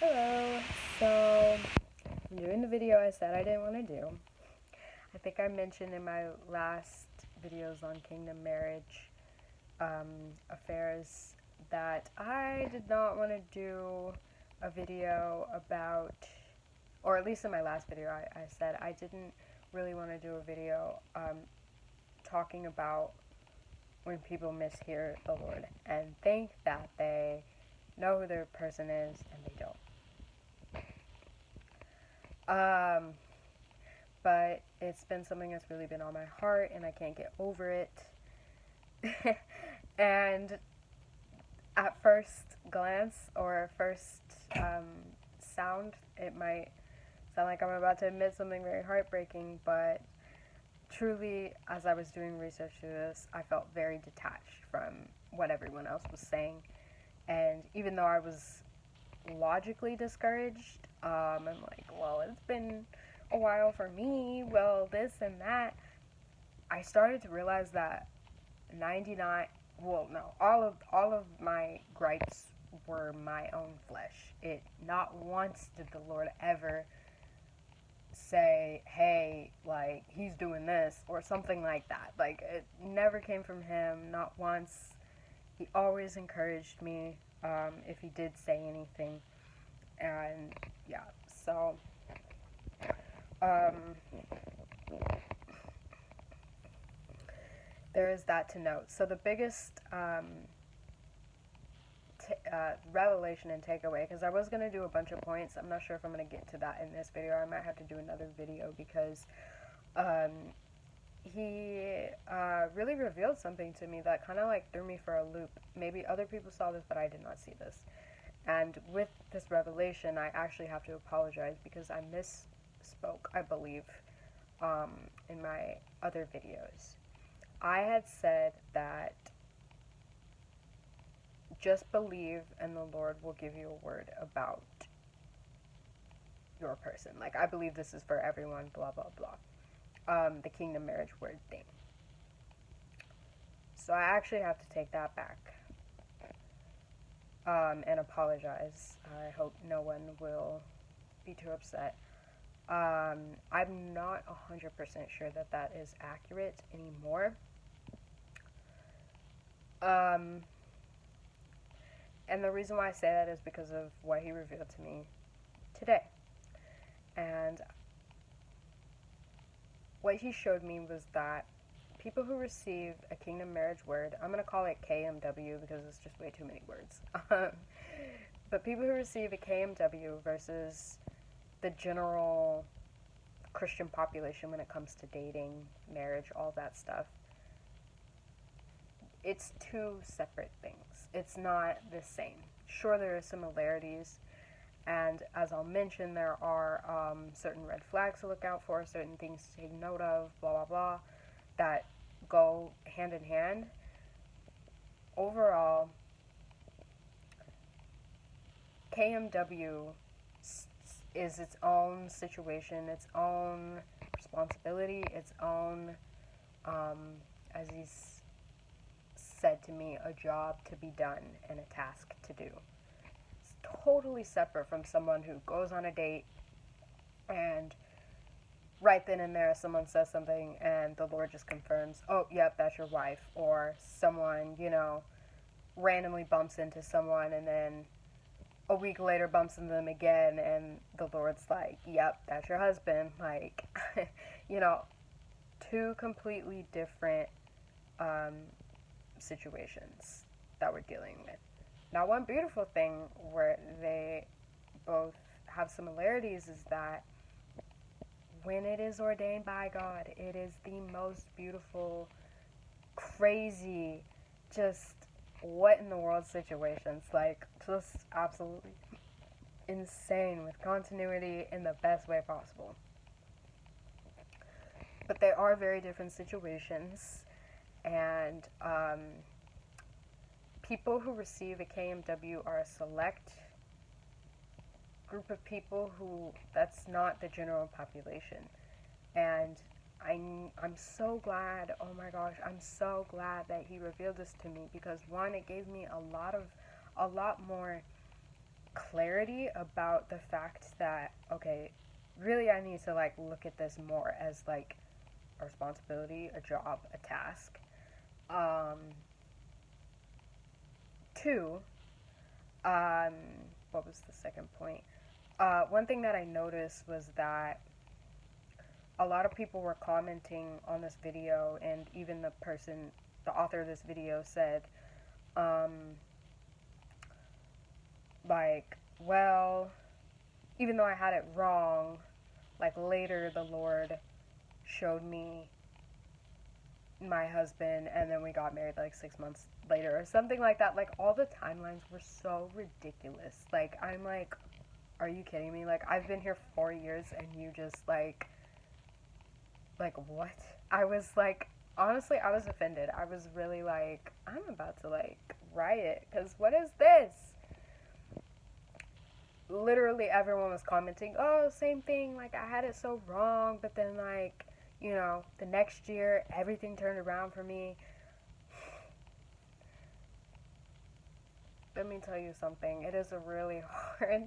Hello. So, I'm doing the video I said I didn't want to do. I think I mentioned in my last videos on Kingdom Marriage affairs that I did not want to do a video about, or at least in my last video, I said I didn't really want to do a video talking about when people mishear the Lord and think that they know who their person is and they don't. But it's been something that's really been on my heart and I can't get over it. And at first glance or first sound, it might sound like I'm about to admit something very heartbreaking, but truly, as I was doing research to this, I felt very detached from what everyone else was saying. And even though I was logically discouraged, I'm like, well, it's been a while for me, well, this and that. I started to realize that 99, well, no, all of my gripes were my own flesh. It not once did the Lord ever say, hey, like, he's doing this or something like that. Like, it never came from him, not once. He always encouraged me if he did say anything. And yeah, so there is that to note. So the biggest revelation and takeaway, because I was going to do a bunch of points. I'm not sure if I'm going to get to that in this video. I might have to do another video because he really revealed something to me that kind of like threw me for a loop. Maybe other people saw this, but I did not see this. And with this revelation, I actually have to apologize because I misspoke, I believe, in my other videos. I had said that just believe and the Lord will give you a word about your person. Like, I believe this is for everyone, blah, blah, blah. The kingdom marriage word thing. So I actually have to take that back and apologize. I hope no one will be too upset. I'm not 100% sure that that is accurate anymore. And the reason why I say that is because of what he revealed to me today. And what he showed me was that people who receive a kingdom marriage word, I'm going to call it KMW because it's just way too many words. But people who receive a KMW versus the general Christian population when it comes to dating, marriage, all that stuff, it's two separate things. It's not the same. Sure, there are similarities, and as I'll mention, there are certain red flags to look out for, certain things to take note of, blah, blah, blah, that go hand in hand. Overall, KMW is its own situation, its own responsibility, its own, as he's said to me, a job to be done and a task to do. It's totally separate from someone who goes on a date and right then and there someone says something and the Lord just confirms, oh, yep, that's your wife. Or someone, randomly bumps into someone and then a week later bumps into them again and the Lord's like, yep, that's your husband. Like, two completely different situations that we're dealing with. Now, one beautiful thing where they both have similarities is that when it is ordained by God, it is the most beautiful, crazy, just what in the world situations. Like, just absolutely insane with continuity in the best way possible. But they are very different situations, and people who receive a KMW are a select group of people who, that's not the general population. And I'm so glad, oh my gosh, I'm so glad that he revealed this to me, because one, it gave me a lot more clarity about the fact that, okay, really I need to like look at this more as like a responsibility, a job, a task. Um, Two, um, what was the second point? One thing that I noticed was that a lot of people were commenting on this video, and even the author of this video said, um, like, well, even though I had it wrong, like later the Lord showed me my husband, and then we got married like 6 months later or something like that. Like, all the timelines were so ridiculous. Like, I'm like, are you kidding me? Like, I've been here 4 years and you just like what? I was like, honestly, I was offended. I was really like, I'm about to like riot, because what is this? Literally everyone was commenting, oh, same thing, like I had it so wrong, but then like, the next year everything turned around for me. Let me tell you something, it is really hard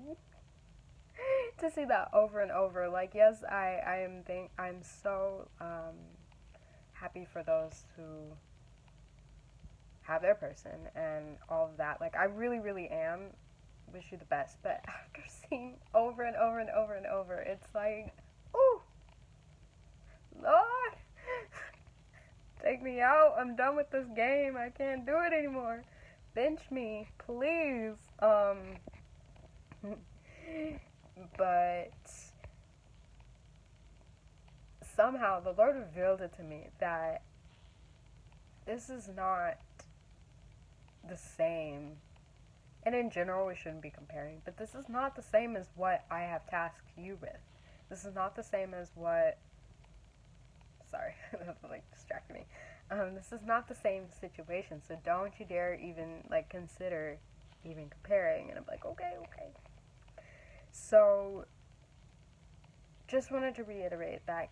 to see that over and over. Like, yes, I'm so happy for those who have their person and all of that. Like, I really, really am. Wish you the best. But after seeing over and over and over and over, it's like, ooh, Lord, take me out. I'm done with this game. I can't do it anymore. Bench me, please. But somehow the Lord revealed it to me that this is not the same. And in general, we shouldn't be comparing, but this is not the same as what I have tasked you with. This is not the same as what. Sorry, that like distracted me. This is not the same situation, so don't you dare even like consider even comparing. And I'm like, okay. So, just wanted to reiterate that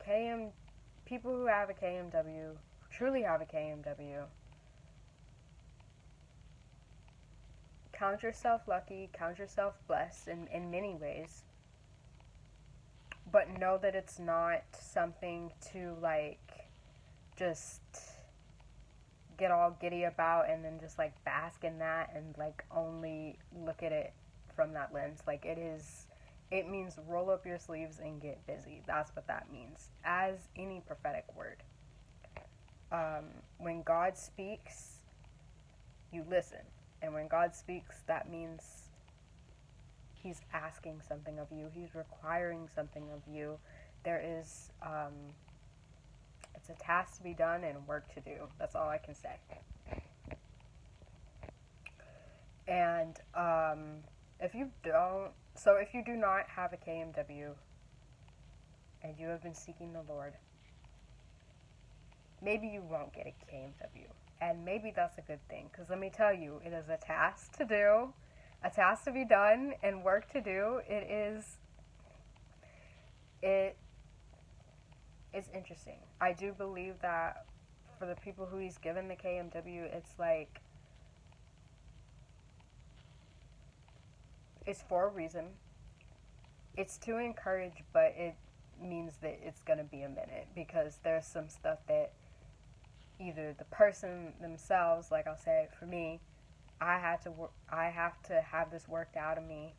people who have a KMW, truly have a KMW, count yourself lucky, count yourself blessed in many ways, but know that it's not something to like just get all giddy about and then just like bask in that and like only look at it from that lens. Like, it means roll up your sleeves and get busy. That's what that means, as any prophetic word. When God speaks, you listen. And when God speaks, that means He's asking something of you. He's requiring something of you. There is, it's a task to be done and work to do. That's all I can say. And if you do not have a KMW and you have been seeking the Lord, maybe you won't get a KMW. And maybe that's a good thing, because let me tell you, it is a task to do, a task to be done, and work to do. It's interesting. I do believe that for the people who He's given the KMW, it's like, it's for a reason. It's to encourage, but it means that it's going to be a minute, because there's some stuff that either the person themselves, like I'll say for me, I have to have this worked out of me,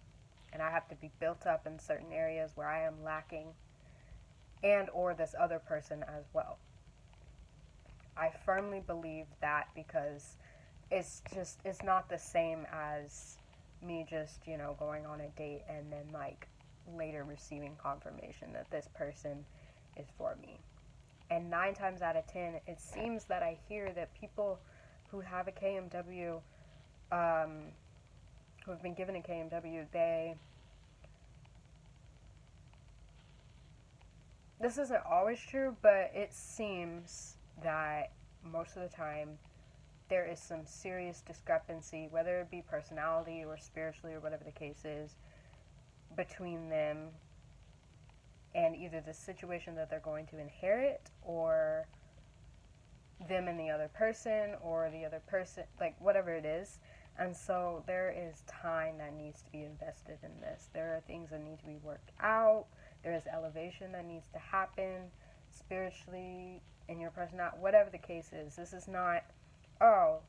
and I have to be built up in certain areas where I am lacking, and or this other person as well. I firmly believe that, because it's not the same as me just, going on a date and then like later receiving confirmation that this person is for me. And 9 times out of 10, it seems that I hear that people who have a KMW, who have been given a KMW, this isn't always true, but it seems that most of the time there is some serious discrepancy, whether it be personality or spiritually or whatever the case is, between them and either the situation that they're going to inherit, or them and the other person, or the other person, like whatever it is. And so there is time that needs to be invested in this. There are things that need to be worked out. There is elevation that needs to happen spiritually in your personality, whatever the case is. This is not, oh,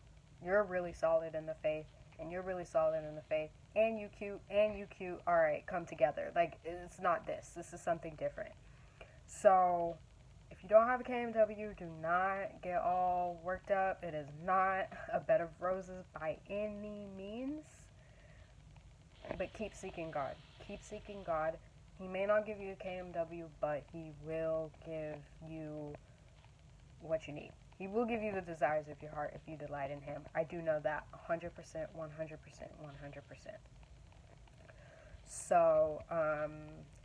you're really solid in the faith and you're really solid in the faith and you cute, all right, come together. Like, it's not this. This is something different. So if you don't have a KMW, do not get all worked up. It is not a bed of roses by any means. But keep seeking God. Keep seeking God. He may not give you a KMW, but He will give you what you need. He will give you the desires of your heart if you delight in Him. I do know that 100%, 100%, 100%. So,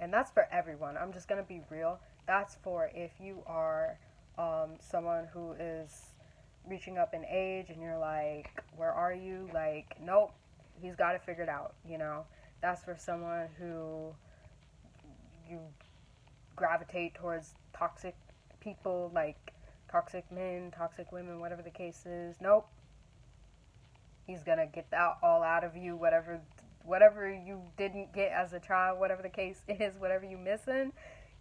and that's for everyone. I'm just going to be real. That's for if you are someone who is reaching up in age and you're like, where are you? Like, nope, he's got it figured out, you know. That's for someone who you gravitate towards toxic people, like toxic men, toxic women, whatever the case is. Nope. He's going to get that all out of you, whatever you didn't get as a child, whatever the case is, whatever you missing.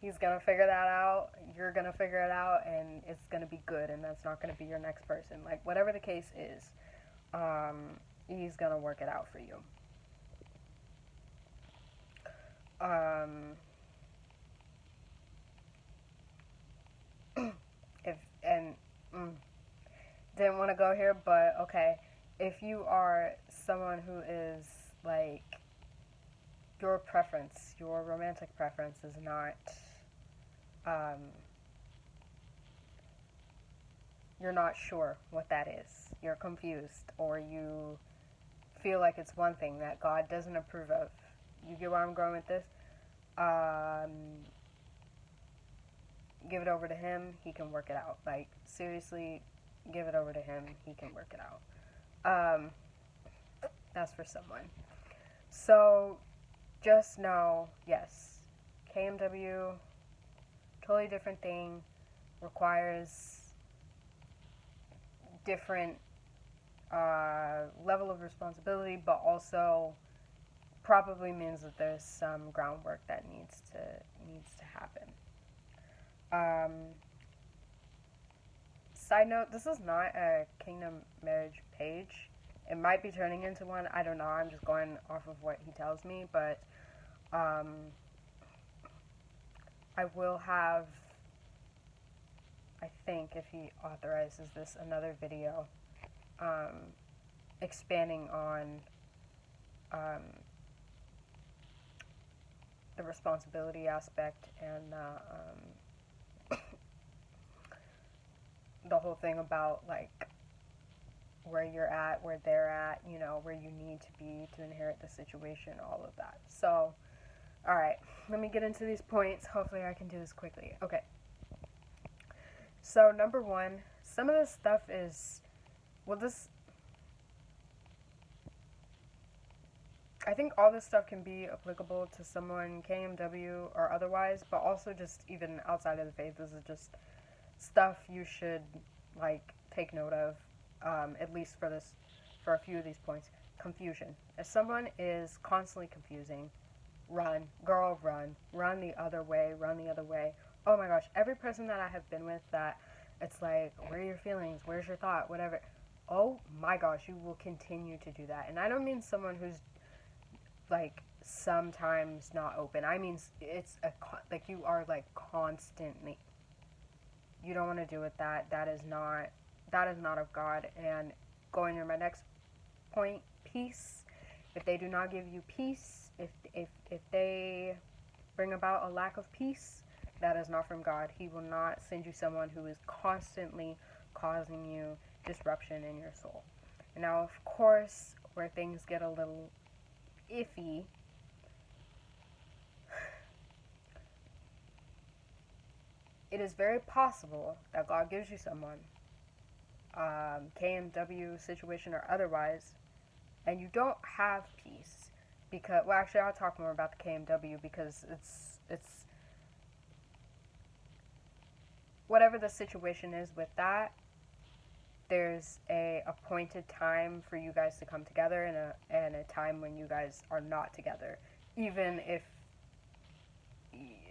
He's going to figure that out. You're going to figure it out, and it's going to be good, and that's not going to be your next person. Like, whatever the case is, he's going to work it out for you. Didn't want to go here, but okay. If you are someone who is, like, your preference, your romantic preference is not, you're not sure what that is, you're confused, or you feel like it's one thing that God doesn't approve of. You get where I'm going with this? Give it over to Him. He can work it out. Like, seriously, give it over to Him. He can work it out. That's for someone. So, just know, yes, KMW, totally different thing, requires different level of responsibility, but also probably means that there's some groundwork that needs to happen. Side note, this is not a Kingdom Marriage page. It might be turning into one. I don't know. I'm just going off of what he tells me, but I will have, I think if he authorizes this, another video expanding on the responsibility aspect and the whole thing about, like, where you're at, where they're at, you know, where you need to be to inherit the situation, all of that. So, alright, let me get into these points. Hopefully I can do this quickly. Okay. So, number one, some of this stuff is, well, I think all this stuff can be applicable to someone KMW or otherwise, but also just even outside of the faith. This is just stuff you should, like, take note of, at least for a few of these points. Confusion. If someone is constantly confusing, run. Girl, run. Run the other way. Run the other way. Oh my gosh, every person that I have been with that it's like, where are your feelings? Where's your thought? Whatever. Oh my gosh, you will continue to do that. And I don't mean someone who's, like, sometimes not open. I mean, it's like you are, like, constantly. You don't want to do with that. That is not of God. And going to my next point, peace. If they do not give you peace, if they bring about a lack of peace, that is not from God. He will not send you someone who is constantly causing you disruption in your soul. Now, of course, where things get a little iffy, it is very possible that God gives you someone, KMW situation or otherwise, and you don't have peace. Because, well, actually, I'll talk more about the KMW because it's whatever the situation is with that, there's a appointed time for you guys to come together, and a time when you guys are not together, even if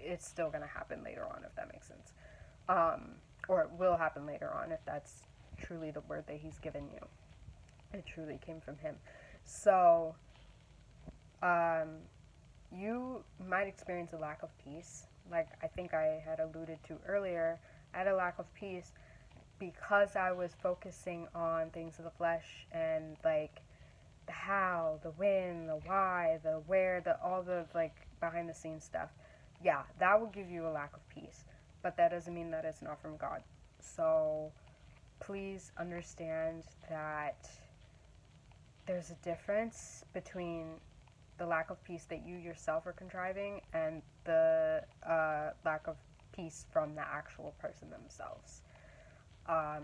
it's still going to happen later on, if that makes sense. Or it will happen later on if that's truly the word that he's given you. It truly came from him. So, you might experience a lack of peace. Like I think I had alluded to earlier, I had a lack of peace because I was focusing on things of the flesh and like the how, the when, the why, the where, the all the like behind the scenes stuff. Yeah, that will give you a lack of peace, but that doesn't mean that it's not from God. So please understand that there's a difference between the lack of peace that you yourself are contriving and the lack of peace from the actual person themselves. I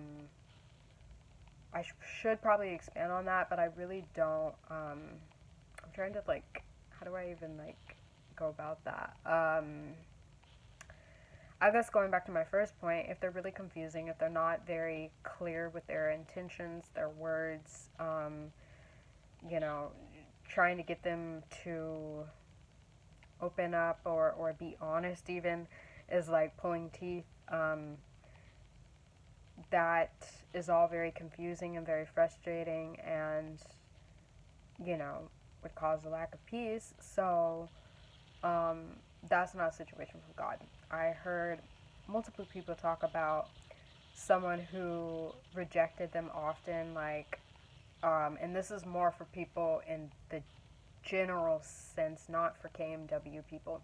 should probably expand on that, but I really don't. I'm trying to like, how do I even like go about that? I guess going back to my first point, if they're really confusing, if they're not very clear with their intentions, their words, you know, trying to get them to open up or be honest even is like pulling teeth. That is all very confusing and very frustrating and, you know, would cause a lack of peace. So, that's not a situation from God. I heard multiple people talk about someone who rejected them often, like, and this is more for people in the general sense, not for KMW people.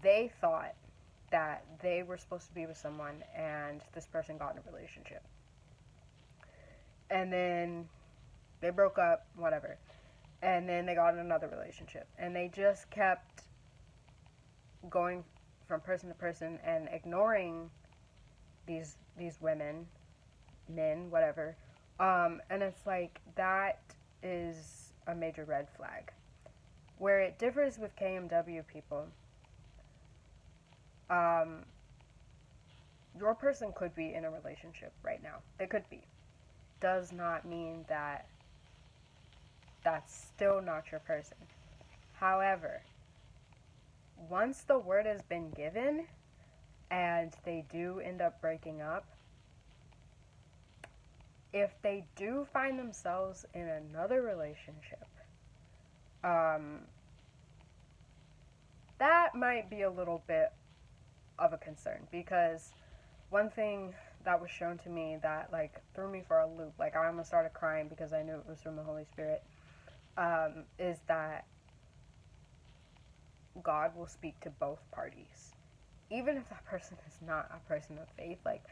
They thought that they were supposed to be with someone and this person got in a relationship. And then they broke up, whatever. And then they got in another relationship. And they just kept going from person to person and ignoring these women, men, whatever. And it's like that is a major red flag. Where it differs with KMW people, your person could be in a relationship right now. They could be. Does not mean that that's still not your person. However, once the word has been given and they do end up breaking up, if they do find themselves in another relationship, that might be a little bit of a concern, because one thing that was shown to me that like threw me for a loop, like I almost started crying because I knew it was from the Holy Spirit, is that God will speak to both parties. Even if that person is not a person of faith, like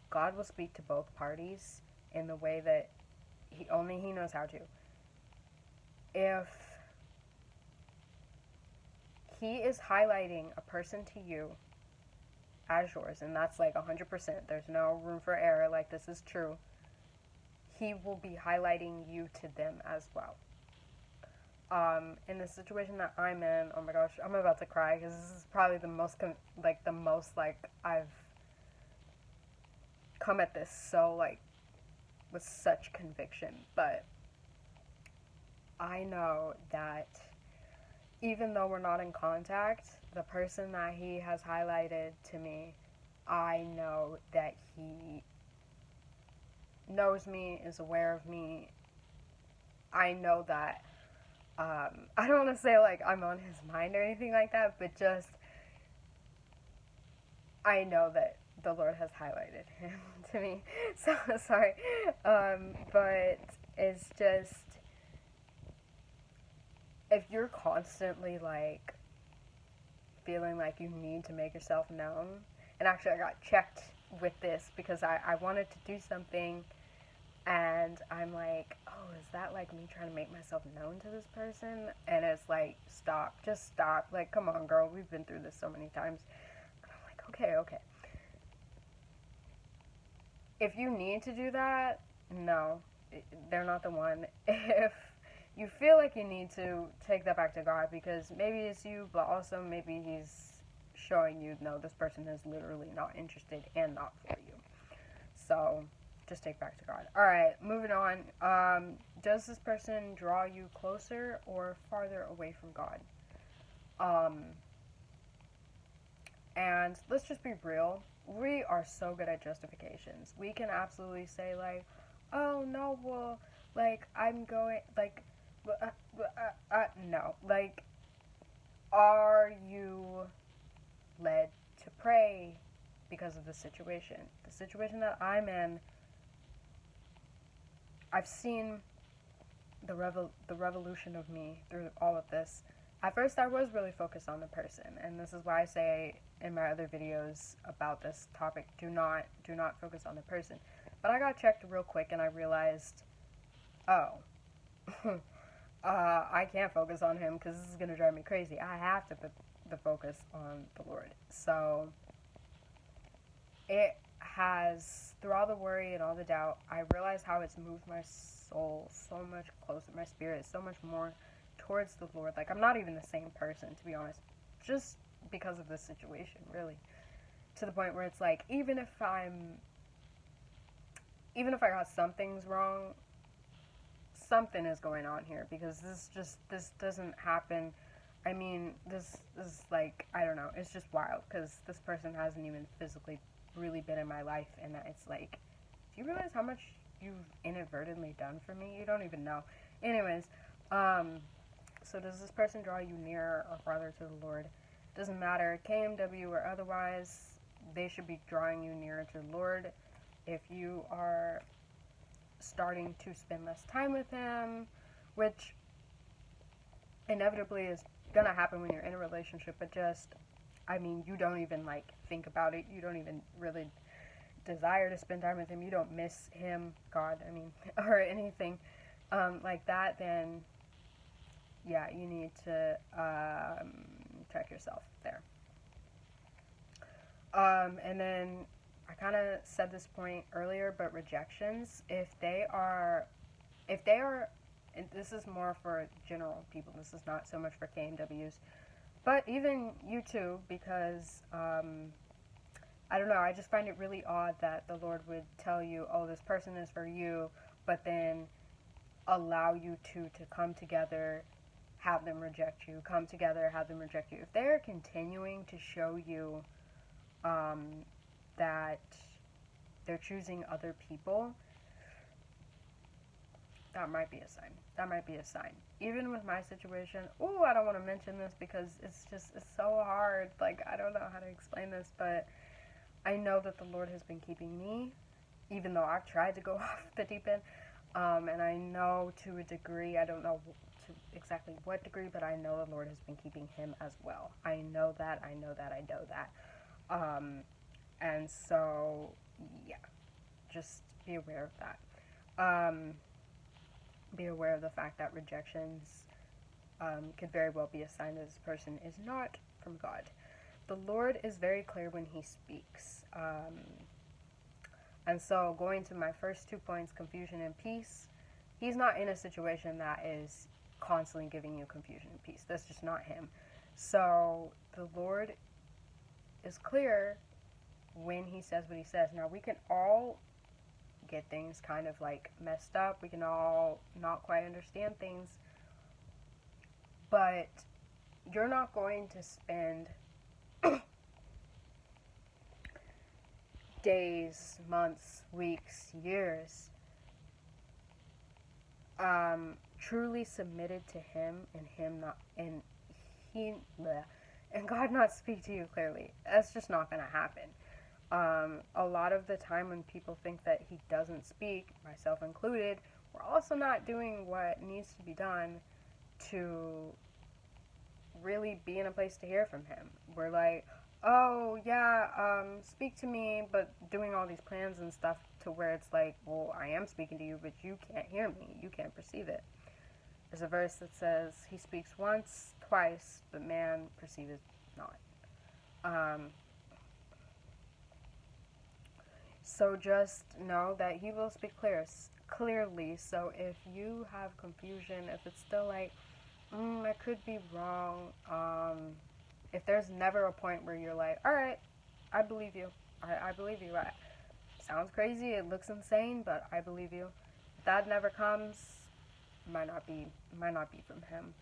God will speak to both parties in the way that he knows how to. If he is highlighting a person to you as yours, and that's like 100%, there's no room for error, like this is true, he will be highlighting you to them as well. In the situation that I'm in, oh my gosh, I'm about to cry because this is probably the most I've come at this so like with such conviction. But I know that even though we're not in contact, the person that he has highlighted to me, I know that he knows me, is aware of me. I know that I don't want to say like I'm on his mind or anything like that, but just I know that the Lord has highlighted him to me. So sorry, but it's just, if you're constantly like feeling like you need to make yourself known, and actually I got checked with this because I wanted to do something. And I'm like, oh, is that like me trying to make myself known to this person? And it's like, stop, just stop. Like, come on, girl, we've been through this so many times. And I'm like, okay. If you need to do that, no, they're not the one. If you feel like you need to, take that back to God, because maybe it's you, but also maybe he's showing you, no, this person is literally not interested and not for you. So just take back to God. All right, moving on. Does this person draw you closer or farther away from God? And let's just be real. We are so good at justifications. We can absolutely say, like, oh, no, well, like, I'm going, like, no. Like, are you led to pray because of the situation? The situation that I'm in, I've seen the revolution of me through all of this. At first, I was really focused on the person, and this is why I say in my other videos about this topic, do not focus on the person. But I got checked real quick, and I realized, oh, I can't focus on him because this is gonna drive me crazy. I have to put the focus on the Lord. So it has, through all the worry and all the doubt, I realized how it's moved my soul so much closer, my spirit so much more towards the Lord. Like, I'm not even the same person, to be honest, just because of this situation, really. To the point where it's like, even if I got some things wrong, something is going on here, because this doesn't happen. I mean, this is like, I don't know, it's just wild, because this person hasn't even physically really been in my life, and it's like, do you realize how much you've inadvertently done for me? You don't even know. Anyways, so does this person draw you nearer or farther to the Lord? Doesn't matter, KMW or otherwise, they should be drawing you nearer to the Lord. If you are starting to spend less time with him, which inevitably is gonna happen when you're in a relationship, but just, I mean, you don't even like think about it, you don't even really desire to spend time with him, you don't miss him, God, I mean, or anything like that, then yeah, you need to check yourself there. And then I kind of said this point earlier, but rejections, if they are, and this is more for general people, this is not so much for KMWs, but even you too, because I don't know, I just find it really odd that the Lord would tell you, oh, this person is for you, but then allow you to come together, have them reject you, come together, have them reject you. If they're continuing to show you that they're choosing other people, that might be a sign. That might be a sign. Even with my situation, I don't want to mention this because it's so hard. Like, I don't know how to explain this, but I know that the Lord has been keeping me, even though I've tried to go off the deep end. And I know to a degree, I don't know to exactly what degree, but I know the Lord has been keeping him as well. I know that. And so, yeah, just be aware of that. Be aware of the fact that rejections could very well be a sign that this person is not from God. The Lord is very clear when he speaks. And so, going to my first 2 points, confusion and peace, he's not in a situation that is constantly giving you confusion and peace. That's just not him. So, the Lord is clear when he says what he says. Now, we can all get things kind of like messed up. We can all not quite understand things. But you're not going to spend days, months, weeks, years truly submitted to him and him not, and he bleh, and God not speak to you clearly. That's just not going to happen. A lot of the time when people think that he doesn't speak, myself included, we're also not doing what needs to be done to really be in a place to hear from him. We're like, oh yeah, speak to me, but doing all these plans and stuff to where it's like, well, I am speaking to you, but you can't hear me, you can't perceive it. There's a verse that says, he speaks once, twice, but man perceiveth not. So just know that he will speak clearly. So if you have confusion, if it's still like, I could be wrong, if there's never a point where you're like, all right, I believe you. I believe you. Sounds crazy. It looks insane, but I believe you. If that never comes, might not be from him.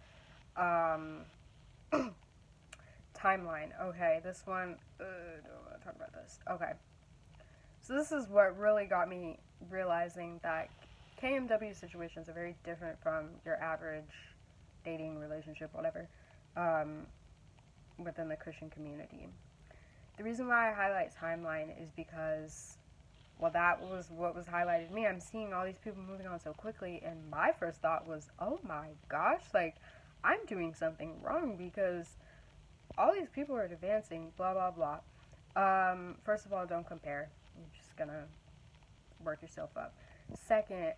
Timeline. Okay, this one. Don't want to talk about this. Okay, so this is what really got me realizing that KMW situations are very different from your average dating relationship, whatever, within the Christian community. The reason why I highlight timeline is because, well, that was what was highlighted to me. I'm seeing all these people moving on so quickly, and my first thought was, oh my gosh, like, I'm doing something wrong because all these people are advancing, blah, blah, blah. First of all, don't compare. You're just gonna work yourself up. Second,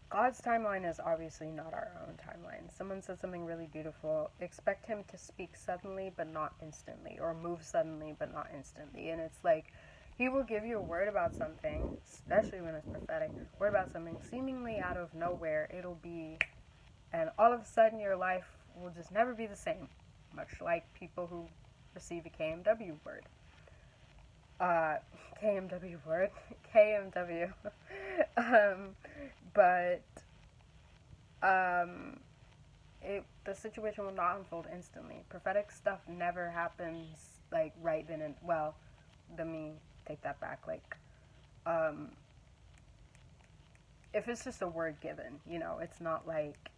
God's timeline is obviously not our own timeline. Someone said something really beautiful. Expect him to speak suddenly but not instantly, or move suddenly but not instantly. And it's like, he will give you a word about something, especially when it's prophetic, word about something seemingly out of nowhere. It'll be, and all of a sudden your life will just never be the same. Much like people who receive a KMW word. KMW word. KMW. But the situation will not unfold instantly. Prophetic stuff never happens like right then and, well, let me take that back. Like, if it's just a word given, you know, it's not like,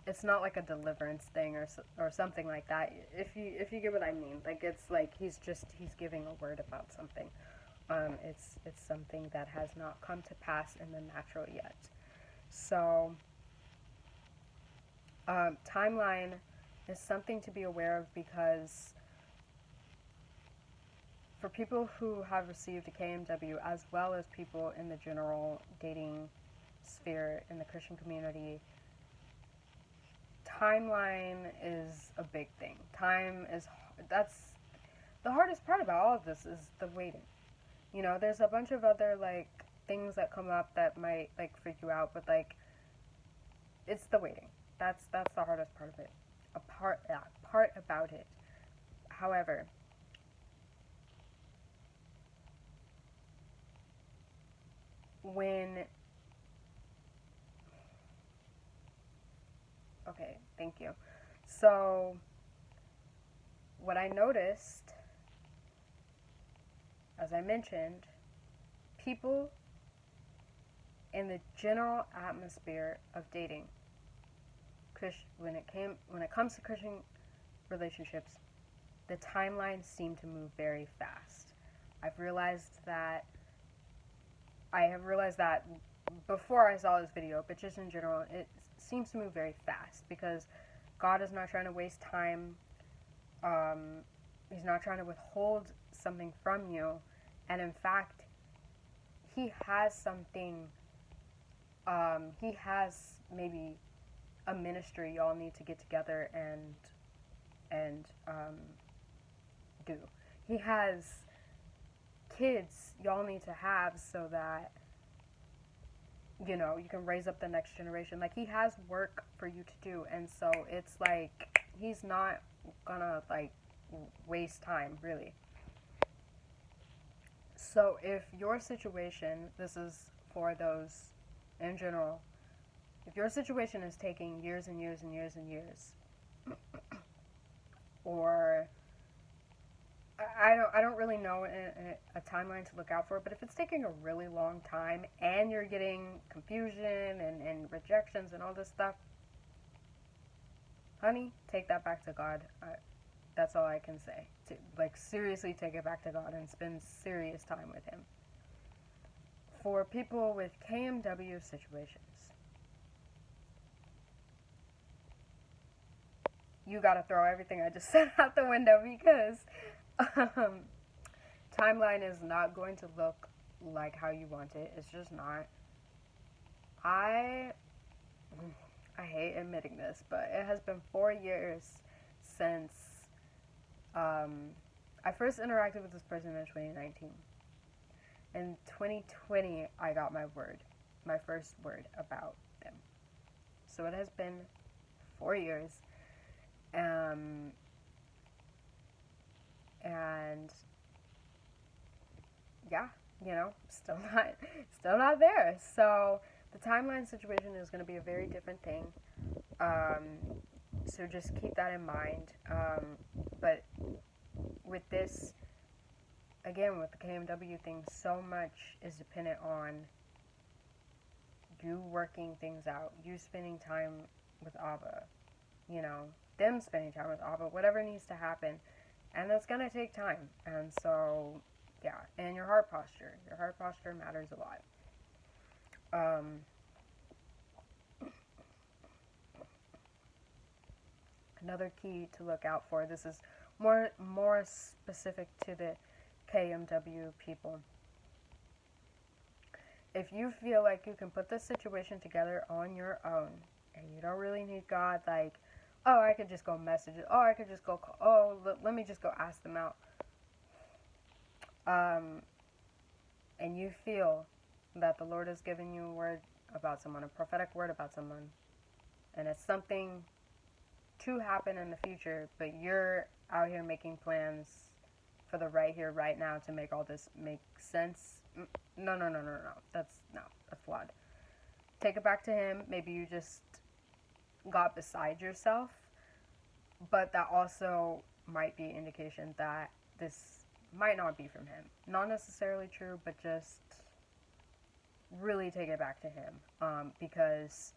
it's not like a deliverance thing or something like that. If you get what I mean, like, it's like he's giving a word about something. It's something that has not come to pass in the natural yet. So, timeline is something to be aware of, because for people who have received a KMW, as well as people in the general dating sphere in the Christian community, timeline is a big thing. That's the hardest part about all of this, is the waiting. You know, there's a bunch of other, like, things that come up that might, like, freak you out, but, like, it's the waiting. That's the hardest part of it. Part about it. However, okay, thank you. So, what I noticed, as I mentioned, people in the general atmosphere of dating, when it comes to Christian relationships, the timelines seem to move very fast. I have realized that before I saw this video, but just in general, it seems to move very fast, because God is not trying to waste time. He's not trying to withhold something from you, and in fact, he has something. He has maybe a ministry y'all need to get together and do. He has kids y'all need to have, so that, you know, you can raise up the next generation. Like, he has work for you to do, and so it's like, he's not gonna, like, waste time, really. So if your situation, this is for those in general, if your situation is taking years and years and years and years, or I don't really know a timeline to look out for, but if it's taking a really long time and you're getting confusion and rejections and all this stuff, honey, take that back to God. That's all I can say. Like, seriously take it back to God and spend serious time with him. For people with KMW situations, you gotta throw everything I just said out the window, because timeline is not going to look like how you want it. It's just not. I hate admitting this, but it has been 4 years since I first interacted with this person in 2019. In 2020, I got my first word about them. So it has been 4 years. Um, and yeah, still not there. So the timeline situation is going to be a very different thing. Um, so just keep that in mind. But with this, again, with the KMW thing, so much is dependent on you working things out, you spending time with Abba, you know, them spending time with Abba, whatever needs to happen. And that's going to take time. And so, yeah, and your heart posture. Your heart posture matters a lot. Another key to look out for, this is more specific to the KMW people. If you feel like you can put this situation together on your own and you don't really need God, like, oh, I could just go message it, oh, I could just go call, oh, let me just go ask them out. And you feel that the Lord has given you a word about someone, a prophetic word about someone, and it's something to happen in the future, but you're out here making plans for the right here, right now to make all this make sense. No. That's flawed. Take it back to Him. Maybe you just got beside yourself, but that also might be an indication that this might not be from Him. Not necessarily true, but just really take it back to Him, because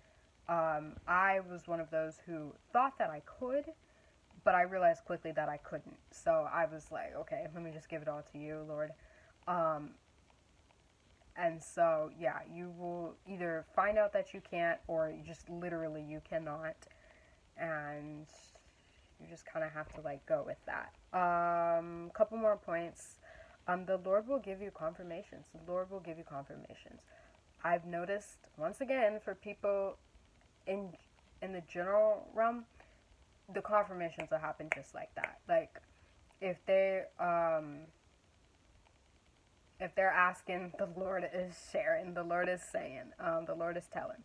I was one of those who thought that I could, but I realized quickly that I couldn't. So I was like, okay, let me just give it all to you, Lord. And so, yeah, you will either find out that you can't, or you just literally you cannot, and you just kind of have to like go with that. Couple more points. The Lord will give you confirmations. The Lord will give you confirmations. I've noticed once again for people in the general realm, the confirmations will happen just like that. Like if they're asking, the Lord is sharing, the Lord is saying, the Lord is telling.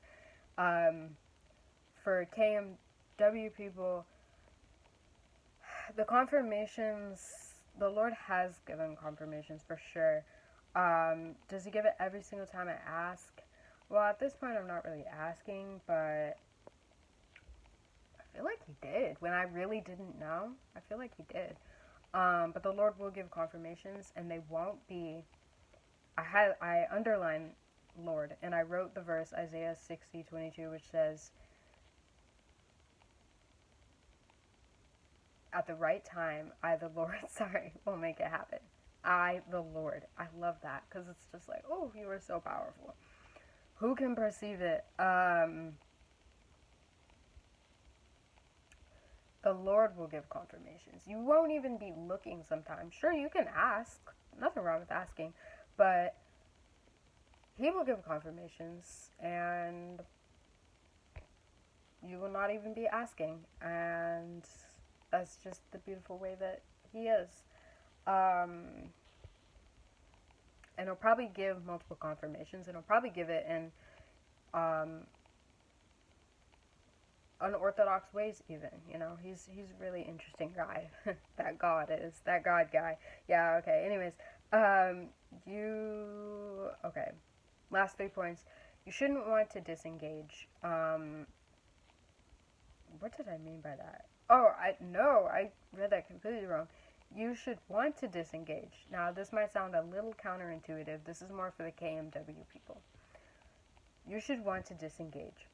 For KMW people, the confirmations, the Lord has given confirmations for sure. Does He give it every single time I ask? Well, at this point, I'm not really asking, but I feel like He did. When I really didn't know, I feel like He did. But the Lord will give confirmations, and they won't be. I underlined Lord, and I wrote the verse Isaiah 60:22, which says, "At the right time, I, the Lord, will make it happen." I, the Lord. I love that because it's just like, oh, you are so powerful. Who can perceive it? The Lord will give confirmations. You won't even be looking sometimes. Sure, you can ask. Nothing wrong with asking. But He will give confirmations, and you will not even be asking. And that's just the beautiful way that He is. And He'll probably give multiple confirmations, and He'll probably give it in unorthodox ways even. You know, he's a really interesting guy. That God guy. Yeah, okay. Anyways, okay, last 3 points. You shouldn't want to disengage. What did I mean by that? Oh, I read that completely wrong. You should want to disengage. Now, this might sound a little counterintuitive. This is more for the KMW people. You should want to disengage.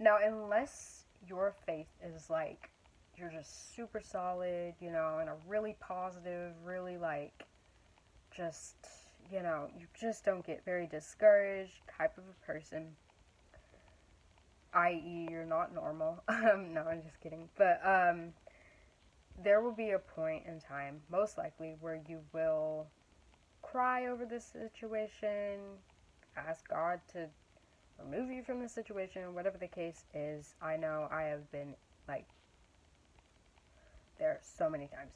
Now, unless your faith is like, you're just super solid, you know, and a really positive, really like, just, you know, you just don't get very discouraged type of a person, i.e., you're not normal. No, I'm just kidding. But there will be a point in time, most likely, where you will cry over this situation, ask God to remove you from the situation, whatever the case is. I know I have been, like, there so many times.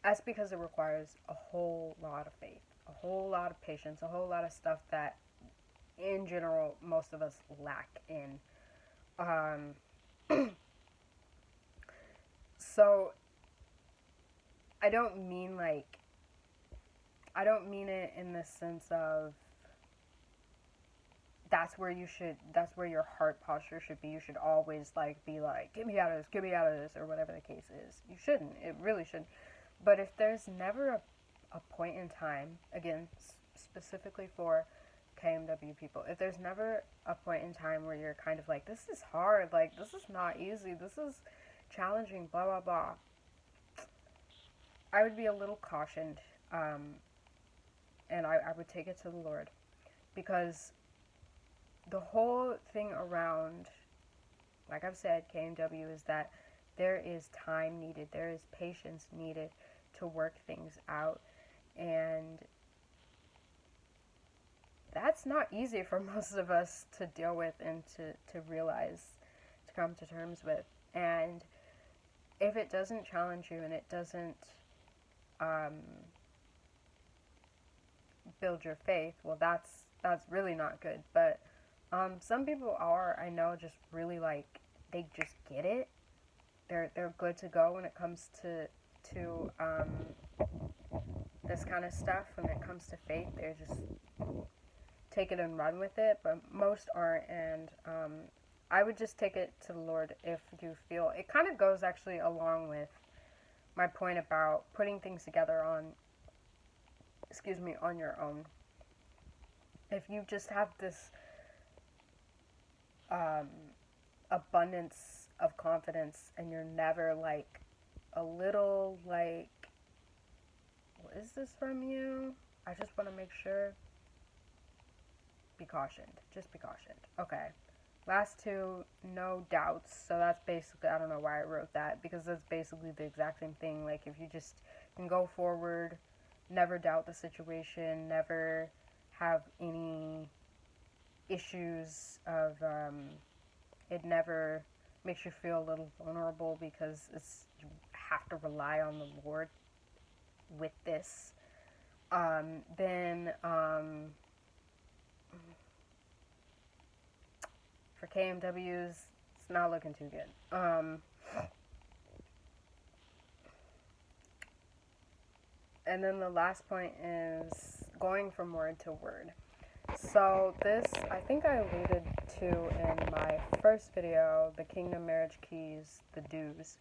That's because it requires a whole lot of faith, a whole lot of patience, a whole lot of stuff that, in general, most of us lack in. Um, so I don't mean it in the sense of that's where your heart posture should be. You should always like be like, get me out of this, get me out of this, or whatever the case is. You shouldn't. It really shouldn't. But if there's never a point in time, again, specifically for KMW people, if there's never a point in time where you're kind of like, this is hard, like, this is not easy, this is challenging, blah, blah, blah, I would be a little cautioned, and I would take it to the Lord. Because the whole thing around, like I've said, KMW is that there is time needed, there is patience needed to work things out. And that's not easy for most of us to deal with and to realize, to come to terms with. And if it doesn't challenge you and it doesn't um, build your faith, well, that's really not good. But some people are, I know, just really like, they just get it. They're good to go when it comes to this kind of stuff. When it comes to faith, they just take it and run with it. But most aren't, and I would just take it to the Lord if you feel it. Kind of goes actually along with my point about putting things together on, on your own. If you just have this um, abundance of confidence and you're never like a little like, well, is this from you? I just want to make sure. Be cautioned. Just be cautioned. Okay. Last two, no doubts. So that's basically, I don't know why I wrote that, because that's basically the exact same thing. Like, if you just can go forward, never doubt the situation, never have any issues of, it never makes you feel a little vulnerable because you have to rely on the Lord with this. Then, for KMWs, it's not looking too good. And then the last point is going from word to word. So this, I think I alluded to in my first video, the Kingdom Marriage Keys, the do's.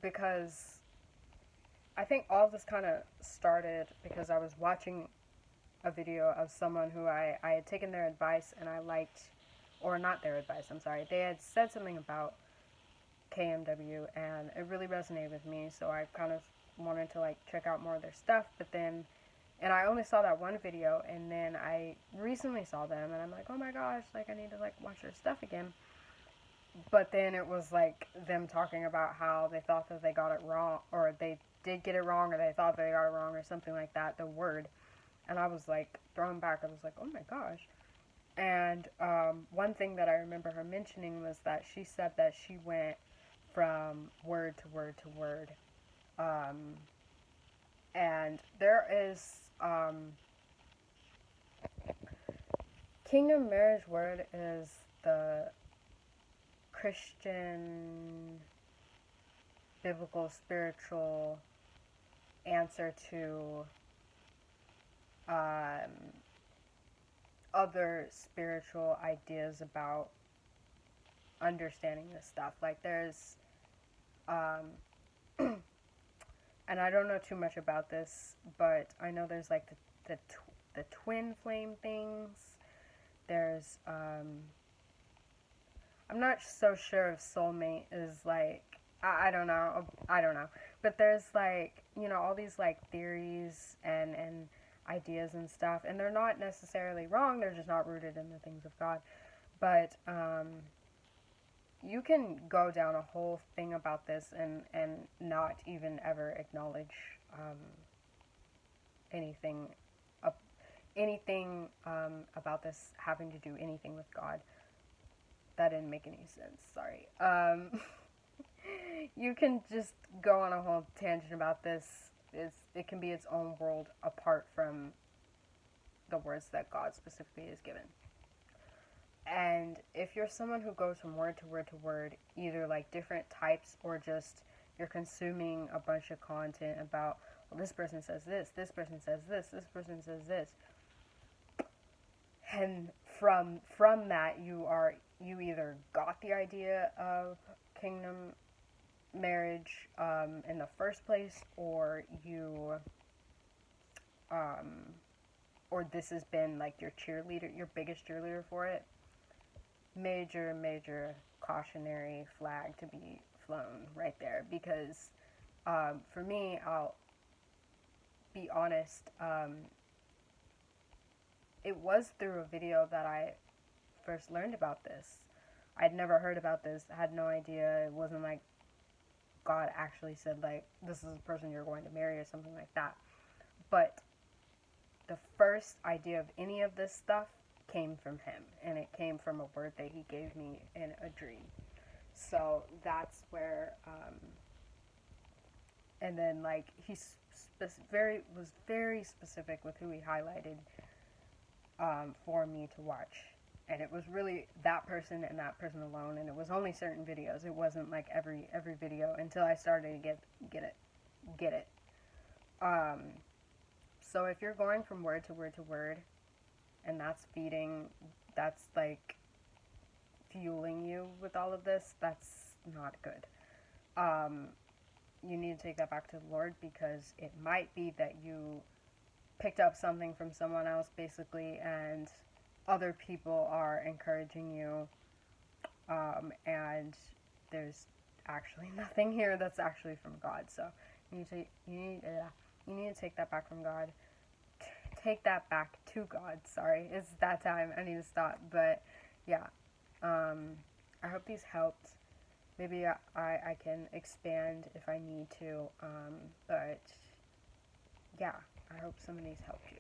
Because I think all of this kind of started because I was watching a video of someone who I had taken their advice and I liked, or not their advice, I'm sorry. They had said something about KMW and it really resonated with me, so I kind of wanted to like check out more of their stuff. But then, and I only saw that one video, and then I recently saw them and I'm like, oh my gosh, like I need to like watch their stuff again. But then it was like them talking about how they thought that they got it wrong, or they did get it wrong, or they thought they got it wrong, or something like that, the word. And I was like thrown back. I was like, oh my gosh. And one thing that I remember her mentioning was that she said that she went from word to word to word. And there is Kingdom Marriage Word is the Christian, biblical, spiritual answer to other spiritual ideas about understanding this stuff. Like there's, and I don't know too much about this, but I know there's like the twin flame things. There's, I'm not so sure if soulmate is like, I don't know, but there's like, all these like theories and ideas and stuff, and they're not necessarily wrong, they're just not rooted in the things of God. But you can go down a whole thing about this and not even ever acknowledge anything about this having to do anything with God. That didn't make any sense, sorry. You can just go on a whole tangent about this. It can be its own world apart from the words that God specifically has given. And if you're someone who goes from word to word to word, either like different types or just you're consuming a bunch of content about, well, this person says this person says this person says this, and from that you either got the idea of kingdom marriage in the first place, or you or this has been like your cheerleader, your biggest cheerleader for it. Major cautionary flag to be flown right there, because for me, I'll be honest, it was through a video that I first learned about this. I'd never heard about this, had no idea. It wasn't like God actually said, like, this is the person you're going to marry or something like that. But the first idea of any of this stuff came from him, and it came from a word that he gave me in a dream. So that's where, and then like he was very specific with who he highlighted for me to watch, and it was really that person and that person alone, and it was only certain videos. It wasn't like every video until I started to get it. So if you're going from word to word to word, and that's like fueling you with all of this, that's not good. You need to take that back to the Lord, because it might be that you picked up something from someone else basically, and other people are encouraging you, and there's actually nothing here that's actually from God. So you need to take that back from God. Take that back to God. Sorry, it's that time. I need to stop. But yeah, I hope these helped. Maybe I can expand if I need to. But yeah, I hope some of these helped you.